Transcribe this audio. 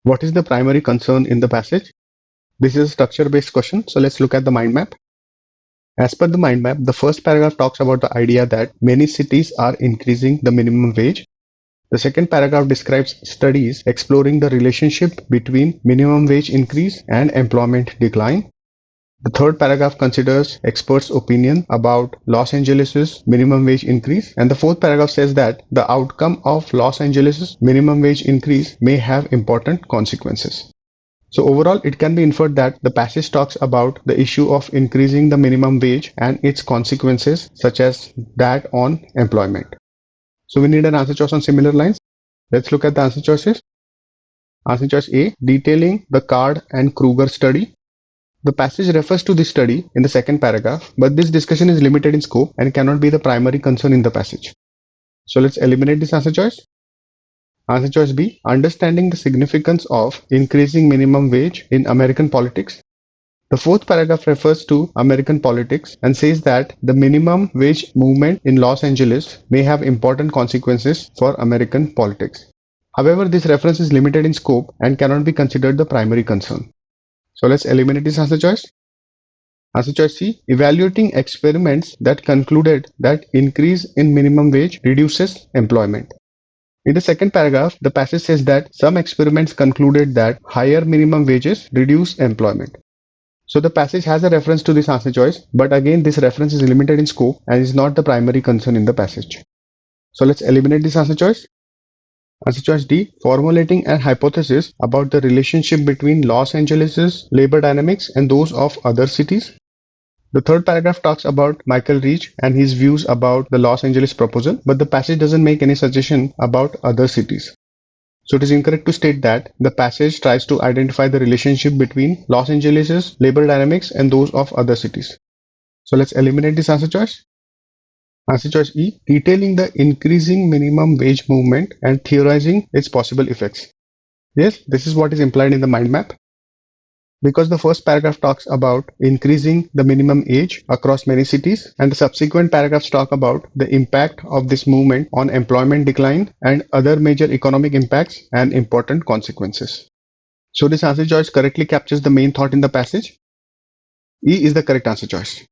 What is the primary concern in the passage? This is a structure-based question, so let's look at the mind map. As per the mind map, the first paragraph talks about the idea that many cities are increasing the minimum wage. The second paragraph describes studies exploring the relationship between minimum wage increase and employment decline. The third paragraph considers experts' opinion about Los Angeles' minimum wage increase, and the fourth paragraph says that the outcome of Los Angeles' minimum wage increase may have important consequences. So overall, it can be inferred that the passage talks about the issue of increasing the minimum wage and its consequences, such as that on employment. So we need an answer choice on similar lines. Let's look at the answer choices. Answer choice A, detailing the Card and Kruger study. The passage refers to this study in the second paragraph, but this discussion is limited in scope and cannot be the primary concern in the passage. So let's eliminate this answer choice. Answer choice B, understanding the significance of increasing minimum wage in American politics. The fourth paragraph refers to American politics and says that the minimum wage movement in Los Angeles may have important consequences for American politics. However, this reference is limited in scope and cannot be considered the primary concern. So let's eliminate this answer choice. Answer choice C, evaluating experiments that concluded that increase in minimum wage reduces employment. In the second paragraph, the passage says that some experiments concluded that higher minimum wages reduce employment. So the passage has a reference to this answer choice, but again this reference is limited in scope and is not the primary concern in the passage. So let's eliminate this answer choice. Answer choice D, formulating an hypothesis about the relationship between Los Angeles' labor dynamics and those of other cities. The third paragraph talks about Michael Reich and his views about the Los Angeles proposal, but the passage doesn't make any suggestion about other cities. So it is incorrect to state that the passage tries to identify the relationship between Los Angeles' labor dynamics and those of other cities. So let's eliminate this answer choice. Answer choice E, detailing the increasing minimum wage movement and theorizing its possible effects. Yes, this is what is implied in the mind map. Because the first paragraph talks about increasing the minimum age across many cities, and the subsequent paragraphs talk about the impact of this movement on employment decline and other major economic impacts and important consequences. So this answer choice correctly captures the main thought in the passage. E is the correct answer choice.